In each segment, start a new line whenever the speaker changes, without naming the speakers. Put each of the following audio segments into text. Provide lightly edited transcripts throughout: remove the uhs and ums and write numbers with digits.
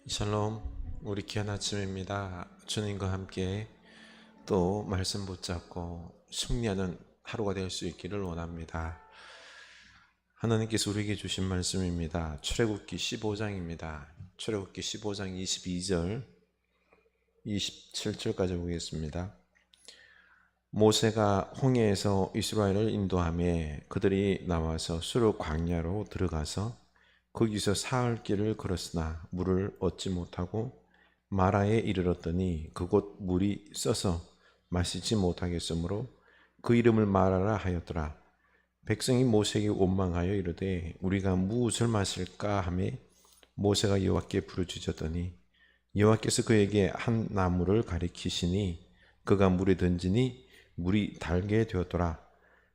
샬롬, 우리 귀한 아침입니다. 주님과 함께 또 말씀 붙잡고 승리하는 하루가 될 수 있기를 원합니다. 하나님께서 우리에게 주신 말씀입니다. 출애굽기 15장입니다. 출애굽기 15장 22절 27절까지 보겠습니다. 모세가 홍해에서 이스라엘을 인도하며 그들이 나와서 수르 광야로 들어가서 거기서 사흘 길을 걸었으나 물을 얻지 못하고 마라에 이르렀더니 그곳 물이 써서 마시지 못하겠으므로 그 이름을 마라라 하였더라. 백성이 모세에게 원망하여 이르되 우리가 무엇을 마실까 하며 모세가 여호와께 부르짖었더니 여호와께서 그에게 한 나무를 가리키시니 그가 물에 던지니 물이 달게 되었더라.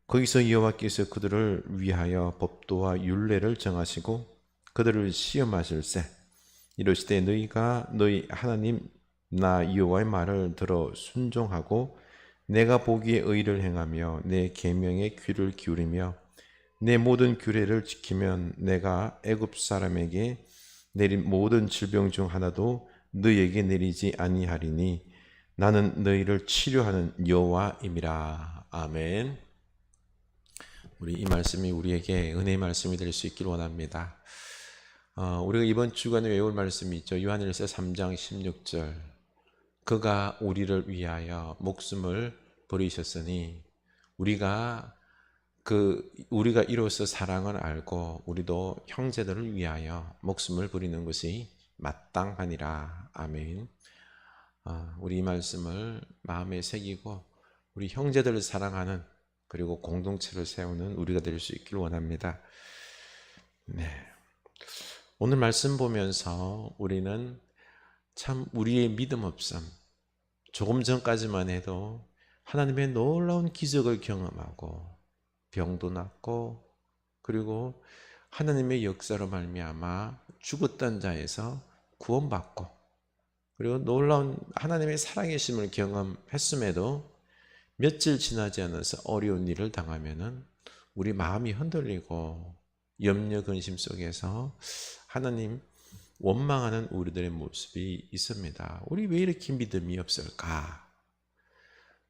거기서 여호와께서 그들을 위하여 법도와 율례를 정하시고 그들을 시험하실세 이르시되 너희가 너희 하나님 나 여호와의 말을 들어 순종하고 내가 보기에 의를 행하며 내 계명에 귀를 기울이며 내 모든 규례를 지키면 내가 애굽 사람에게 내린 모든 질병 중 하나도 너희에게 내리지 아니하리니 나는 너희를 치료하는 여호와임이라. 아멘. 우리 이 말씀이 우리에게 은혜의 말씀이 될 수 있기를 원합니다. 우리가 이번 주간에 외울 말씀이 있죠. 요한일서 3장 16절. 그가 우리를 위하여 목숨을 버리셨으니 우리가 이로써 사랑을 알고 우리도 형제들을 위하여 목숨을 버리는 것이 마땅하니라. 아멘. 우리 이 말씀을 마음에 새기고 우리 형제들을 사랑하는 그리고 공동체를 세우는 우리가 될 수 있기를 원합니다. 네. 오늘 말씀 보면서 우리는 참 우리의 믿음 없음, 조금 전까지만 해도 하나님의 놀라운 기적을 경험하고 병도 낫고 그리고 하나님의 역사로 말미암아 죽었던 자에서 구원받고 그리고 놀라운 하나님의 살아계심을 경험했음에도 며칠 지나지 않아서 어려운 일을 당하면은 우리 마음이 흔들리고 염려 근심 속에서 하나님 원망하는 우리들의 모습이 있습니다. 우리 왜 이렇게 믿음이 없을까?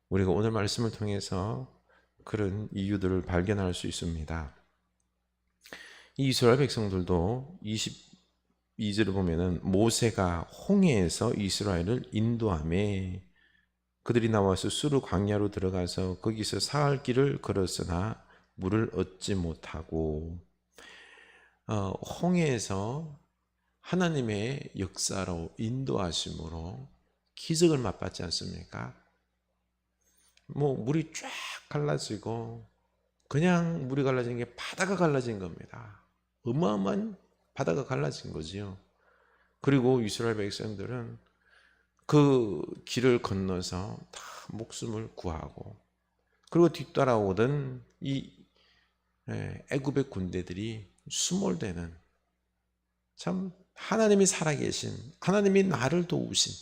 우리가 오늘 말씀을 통해서 그런 이유들을 발견할 수 있습니다. 이스라엘 백성들도 22절을 보면은 모세가 홍해에서 이스라엘을 인도하며 그들이 나와서 수르 광야로 들어가서 거기서 사흘 길을 걸었으나 물을 얻지 못하고 홍해에서 하나님의 역사로 인도하심으로 기적을 맛봤지 않습니까? 물이 쫙 갈라지고 그냥 물이 갈라진 게 바다가 갈라진 겁니다. 어마어마한 바다가 갈라진 거지요. 그리고 이스라엘 백성들은 그 길을 건너서 다 목숨을 구하고 그리고 뒤따라오던 이 애굽의 군대들이 수몰되는 참 하나님이 살아계신 하나님이 나를 도우신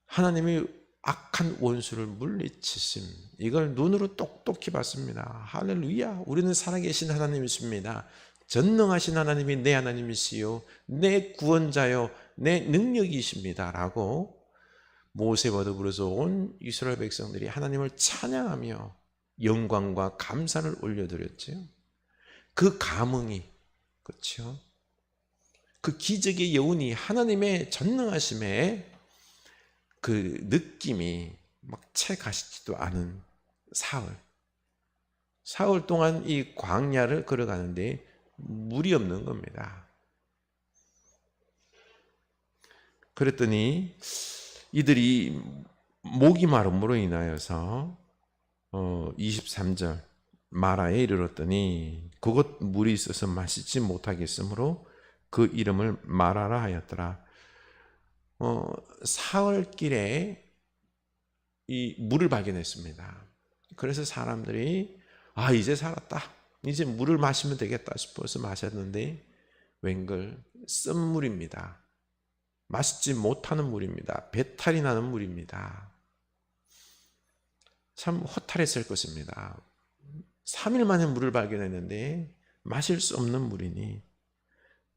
하나님이 악한 원수를 물리치심 이걸 눈으로 똑똑히 봤습니다. 할렐루야. 우리는 살아계신 하나님이십니다. 전능하신 하나님이 내 하나님이시요 내 구원자요 내 능력이십니다 라고 모세와 더불어서 온 이스라엘 백성들이 하나님을 찬양하며 영광과 감사를 올려드렸지요. 그 감흥이 그렇죠. 그 기적의 여운이 하나님의 전능하심에 그 느낌이 막 채 가시지도 않은 사흘 동안 이 광야를 걸어가는데 물이 없는 겁니다. 그랬더니 이들이 목이 마름으로 인하여서 23절 마라에 이르렀더니 그곳 물이 있어서 마시지 못하겠으므로 그 이름을 마라라 하였더라. 사흘 길에 이 물을 발견했습니다. 그래서 사람들이 이제 살았다. 이제 물을 마시면 되겠다 싶어서 마셨는데 웬걸 쓴물입니다. 마시지 못하는 물입니다. 배탈이 나는 물입니다. 참 허탈했을 것입니다. 3일 만에 물을 발견했는데 마실 수 없는 물이니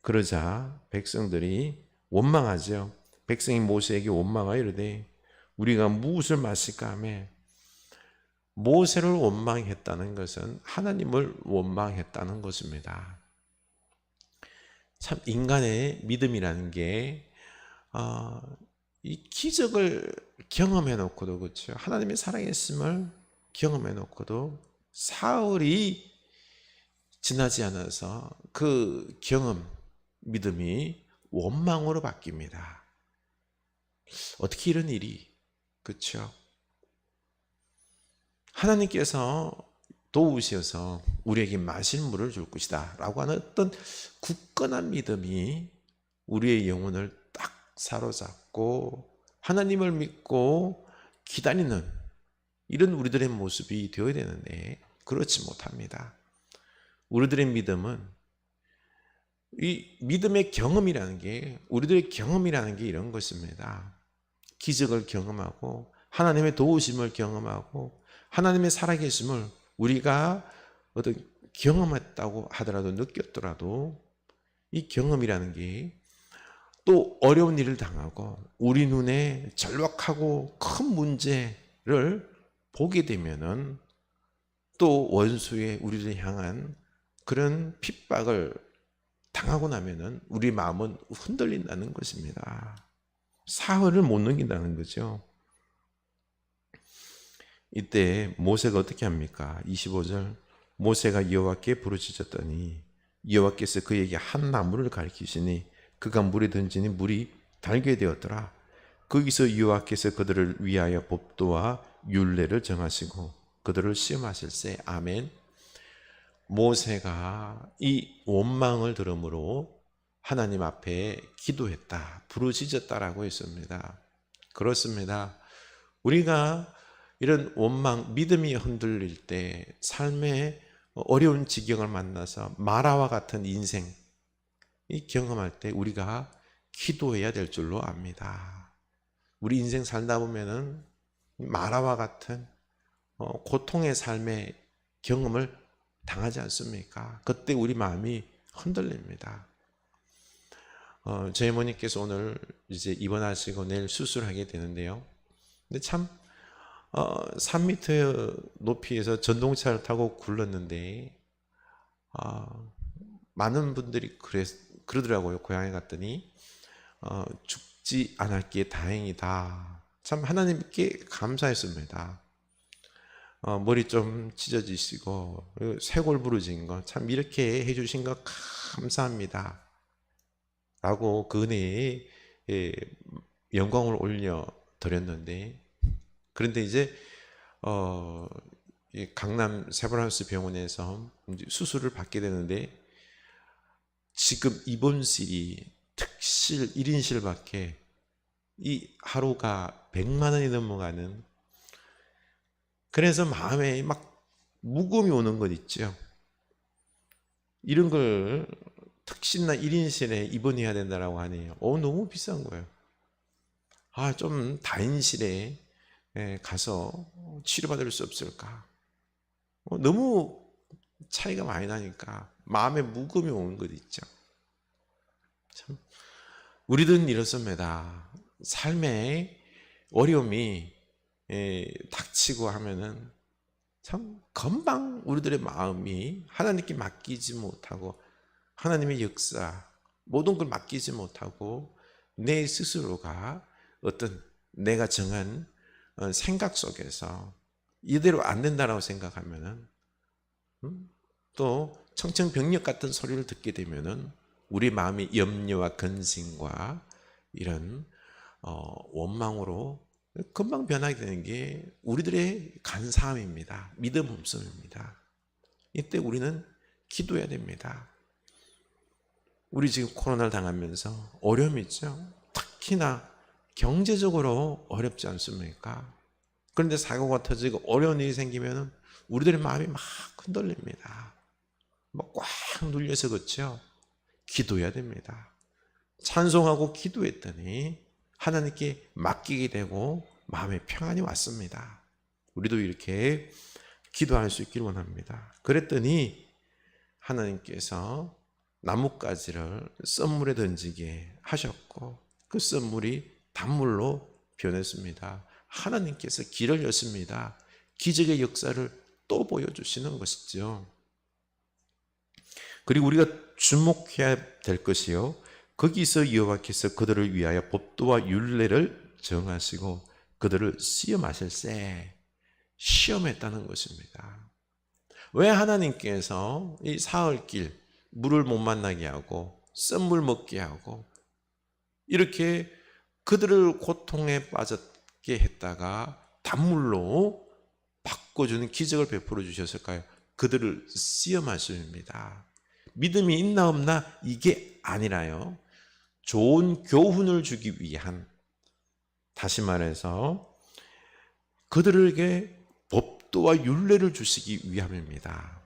그러자 백성들이 원망하죠. 백성이 모세에게 원망하여 이르되 우리가 무엇을 마실까 하며, 모세를 원망했다는 것은 하나님을 원망했다는 것입니다. 참 인간의 믿음이라는 게 이 기적을 경험해 놓고도, 그렇죠, 하나님의 살아계심을 경험해 놓고도 사흘이 지나지 않아서 그 경험, 믿음이 원망으로 바뀝니다. 어떻게 이런 일이, 그렇죠? 하나님께서 도우셔서 우리에게 마실 물을 줄 것이다 라고 하는 어떤 굳건한 믿음이 우리의 영혼을 딱 사로잡고 하나님을 믿고 기다리는 이런 우리들의 모습이 되어야 되는데 그렇지 못합니다. 우리들의 믿음은, 이 믿음의 경험이라는 게, 우리들의 경험이라는 게 이런 것입니다. 기적을 경험하고 하나님의 도우심을 경험하고 하나님의 살아계심을 우리가 어떤 경험했다고 하더라도, 느꼈더라도 이 경험이라는 게 또 어려운 일을 당하고 우리 눈에 절박하고 큰 문제를 보게 되면은 또 원수의 우리를 향한 그런 핍박을 당하고 나면은 우리 마음은 흔들린다는 것입니다. 사흘을 못 넘긴다는 거죠. 이때 모세가 어떻게 합니까? 25절, 모세가 여호와께 부르짖었더니 여호와께서 그에게 한 나무를 가리키시니 그가 물에 던지니 물이 달게 되었더라. 거기서 여호와께서 그들을 위하여 법도와 율례를 정하시고 그들을 시험하실세. 아멘. 모세가 이 원망을 들음으로 하나님 앞에 기도했다, 부르짖었다라고 했습니다. 그렇습니다. 우리가 이런 원망, 믿음이 흔들릴 때, 삶의 어려운 지경을 만나서 마라와 같은 인생 이 경험할 때 우리가 기도해야 될 줄로 압니다. 우리 인생 살다 보면은 마라와 같은 고통의 삶의 경험을 당하지 않습니까? 그때 우리 마음이 흔들립니다. 저희 어머니께서 오늘 이제 입원하시고 내일 수술하게 되는데요. 근데 참 3m 높이에서 전동차를 타고 굴렀는데 많은 분들이 그러더라고요. 고향에 갔더니 죽지 않았기에 다행이다. 참 하나님께 감사했습니다. 머리 좀 찢어지시고 쇄골 부러진 거 참 이렇게 해주신 거 감사합니다 라고 그 은혜에 영광을 올려 드렸는데, 그런데 이제 강남 세브란스 병원에서 수술을 받게 되는데 지금 입원실이 특실 1인실밖에 이 하루가 100만 원이 넘어가는, 그래서 마음에 막 무거움이 오는 것 있죠. 이런 걸 특실나 1인실에 입원해야 된다라고 하네요. 너무 비싼 거예요. 좀 다인실에 가서 치료받을 수 없을까? 너무 차이가 많이 나니까 마음에 무거움이 오는 것 있죠. 참 우리들은 이렇습니다. 삶의 어려움이 닥치고 하면은 참 금방 우리들의 마음이 하나님께 맡기지 못하고, 하나님의 역사 모든 걸 맡기지 못하고 내 스스로가 어떤 내가 정한 생각 속에서 이대로 안 된다라고 생각하면은 또 청천벽력 같은 소리를 듣게 되면은 우리 마음이 염려와 근심과 이런 원망으로 금방 변하게 되는 게 우리들의 간사함입니다. 믿음 없음입니다. 이때 우리는 기도해야 됩니다. 우리 지금 코로나를 당하면서 어려움이 있죠. 특히나 경제적으로 어렵지 않습니까? 그런데 사고가 터지고 어려운 일이 생기면 우리들의 마음이 막 흔들립니다. 막 꽉 눌려서, 그렇죠? 기도해야 됩니다. 찬송하고 기도했더니 하나님께 맡기게 되고 마음의 평안이 왔습니다. 우리도 이렇게 기도할 수 있기를 원합니다. 그랬더니 하나님께서 나뭇가지를 썬물에 던지게 하셨고 그 썰물이 단물로 변했습니다. 하나님께서 길을 여십니다. 기적의 역사를 또 보여주시는 것이죠. 그리고 우리가 주목해야 될 것이요, 거기서 여호와께서 그들을 위하여 법도와 율례를 정하시고 그들을 시험하실세, 시험했다는 것입니다. 왜 하나님께서 이 사흘길 물을 못 만나게 하고 쓴물 먹게 하고 이렇게 그들을 고통에 빠졌게 했다가 단물로 바꿔주는 기적을 베풀어 주셨을까요? 그들을 시험하십니다. 믿음이 있나 없나 이게 아니라요, 좋은 교훈을 주기 위한, 다시 말해서 그들에게 법도와 율례를 주시기 위함입니다.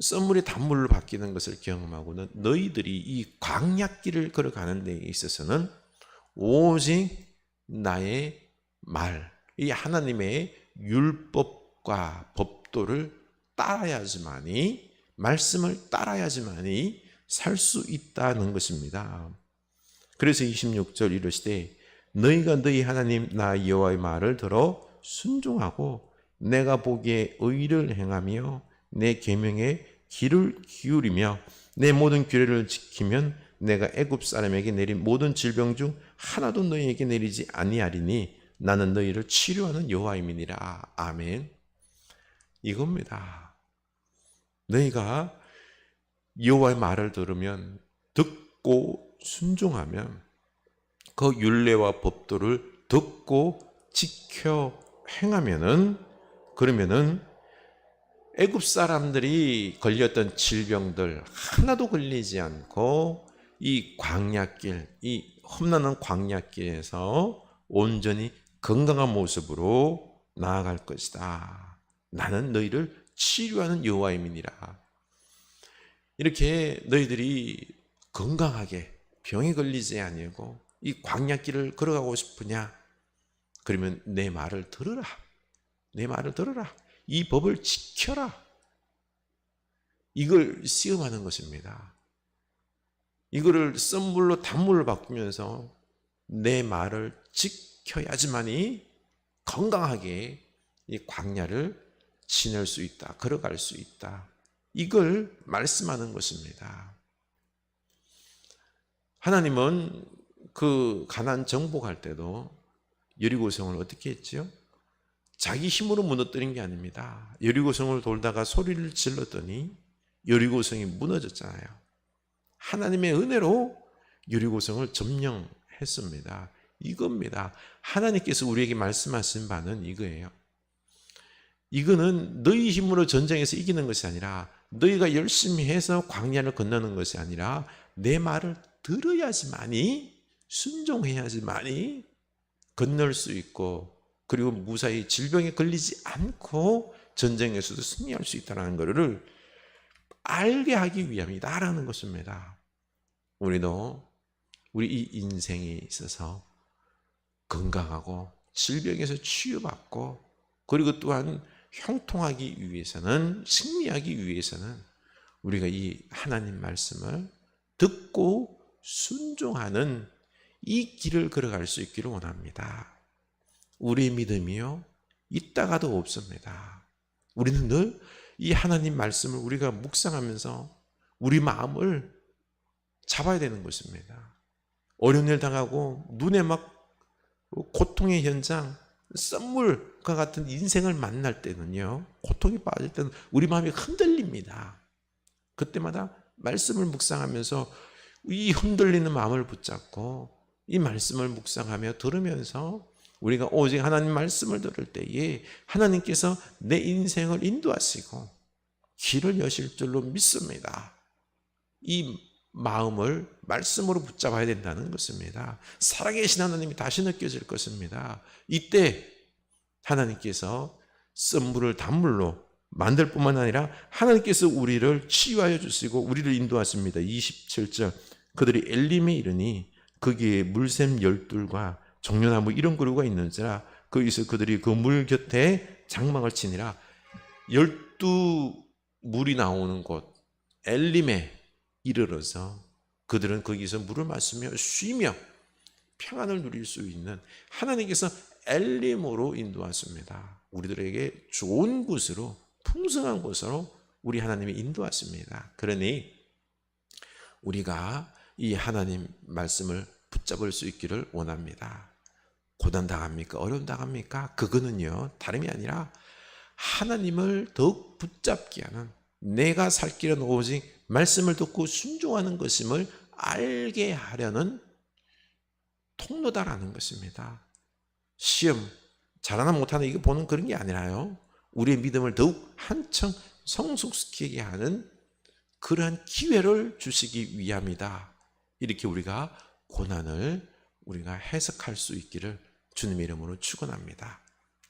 썰물이 단물로 바뀌는 것을 경험하고는 너희들이 이 광야길을 걸어가는 데 있어서는 오직 나의 말, 이 하나님의 율법과 법도를 따라야지만이, 말씀을 따라야지만이 살 수 있다는 것입니다. 그래서 26절 이르시되 너희가 너희 하나님 나 여호와의 말을 들어 순종하고 내가 보기에 의를 행하며 내 계명에 귀를 기울이며 내 모든 규례를 지키면 내가 애굽 사람에게 내린 모든 질병 중 하나도 너희에게 내리지 아니하리니 나는 너희를 치료하는 여호와임이니라. 아멘. 이겁니다. 너희가 여호와의 말을 들으면, 듣고 순종하면, 그 율례와 법도를 듣고 지켜 행하면은, 그러면은 애굽 사람들이 걸렸던 질병들 하나도 걸리지 않고 이 광야길, 이 험난한 광야길에서 온전히 건강한 모습으로 나아갈 것이다. 나는 너희를 치료하는 여호와임이니라. 이렇게 너희들이 건강하게 병에 걸리지 아니하고 이 광야길을 걸어가고 싶으냐? 그러면 내 말을 들으라. 내 말을 들으라. 이 법을 지켜라. 이걸 시험하는 것입니다. 이거를 썬물로 단물로 바꾸면서 내 말을 지켜야지만이 건강하게 이 광야를 지낼 수 있다. 걸어갈 수 있다. 이걸 말씀하는 것입니다. 하나님은 그 가나안 정복할 때도 여리고성을 어떻게 했죠? 자기 힘으로 무너뜨린 게 아닙니다. 여리고성을 돌다가 소리를 질렀더니 여리고성이 무너졌잖아요. 하나님의 은혜로 여리고성을 점령했습니다. 이겁니다. 하나님께서 우리에게 말씀하신 바는 이거예요. 이거는 너희 힘으로 전쟁에서 이기는 것이 아니라, 너희가 열심히 해서 광야를 건너는 것이 아니라 내 말을 들어야지만이, 순종해야지만이 건널 수 있고, 그리고 무사히 질병에 걸리지 않고 전쟁에서도 승리할 수 있다는 것을 알게 하기 위함이다라는 것입니다. 우리도 우리 이 인생에 있어서 건강하고 질병에서 치유받고, 그리고 또한 형통하기 위해서는, 승리하기 위해서는 우리가 이 하나님 말씀을 듣고 순종하는 이 길을 걸어갈 수 있기를 원합니다. 우리의 믿음이요, 있다가도 없습니다. 우리는 늘 이 하나님 말씀을 우리가 묵상하면서 우리 마음을 잡아야 되는 것입니다. 어려운 일 당하고 눈에 막 고통의 현장, 썸물과 같은 인생을 만날 때는요, 고통이 빠질 때는 우리 마음이 흔들립니다. 그때마다 말씀을 묵상하면서 이 흔들리는 마음을 붙잡고 이 말씀을 묵상하며 들으면서 우리가 오직 하나님 말씀을 들을 때에 하나님께서 내 인생을 인도하시고 길을 여실 줄로 믿습니다. 이 마음을 말씀으로 붙잡아야 된다는 것입니다. 살아계신 하나님이 다시 느껴질 것입니다. 이때 하나님께서 썬물을 단물로 만들 뿐만 아니라 하나님께서 우리를 치유하여 주시고 우리를 인도하십니다. 27절 그들이 엘림에 이르니 거기에 물샘 12과 종려나무 이런 그루가 있는지라 거기서 그들이 그 물 곁에 장막을 치니라. 12 물이 나오는 곳 엘림에 이르러서 그들은 거기서 물을 마시며 쉬며 평안을 누릴 수 있는 하나님께서 엘림으로 인도하십니다. 우리들에게 좋은 곳으로, 풍성한 곳으로 우리 하나님이 인도하십니다. 그러니 우리가 이 하나님 말씀을 붙잡을 수 있기를 원합니다. 고난당합니까? 어려움당합니까? 그거는요, 다름이 아니라 하나님을 더욱 붙잡게 하는, 내가 살 길은 오직 말씀을 듣고 순종하는 것임을 알게 하려는 통로다라는 것입니다. 시험, 잘하나 못하나 이거 보는 그런 게 아니라요, 우리의 믿음을 더욱 한층 성숙시키게 하는 그러한 기회를 주시기 위함이다. 이렇게 우리가 고난을 우리가 해석할 수 있기를 주님의 이름으로 축원합니다.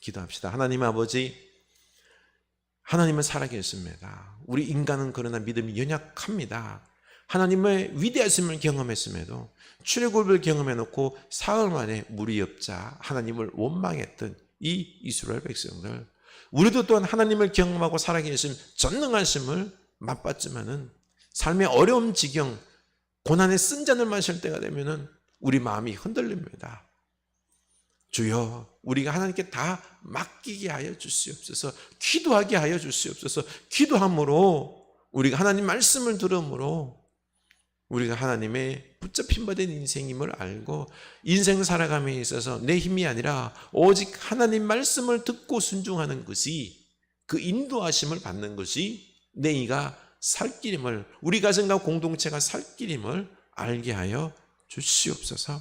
기도합시다. 하나님 아버지, 하나님은 살아계십니다. 우리 인간은 그러나 믿음이 연약합니다. 하나님의 위대하심을 경험했음에도 출애굽을 경험해놓고 사흘 만에 물이 없자 하나님을 원망했던 이 이스라엘 백성들, 우리도 또한 하나님을 경험하고 살아계신 전능하심을 맛봤지만은 삶의 어려움 지경, 고난의 쓴 잔을 마실 때가 되면은 우리 마음이 흔들립니다. 주여, 우리가 하나님께 다 맡기게 하여 주시옵소서. 기도하게 하여 주시옵소서. 기도함으로, 우리가 하나님 말씀을 들음으로 우리가 하나님의 붙잡힌 바 된 인생임을 알고 인생 살아감에 있어서 내 힘이 아니라 오직 하나님 말씀을 듣고 순종하는 것이, 그 인도하심을 받는 것이 내가 살 길임을, 우리 가정과 공동체가 살 길임을 알게 하여 주시옵소서.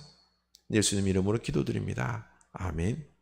예수님 이름으로 기도드립니다. 아멘.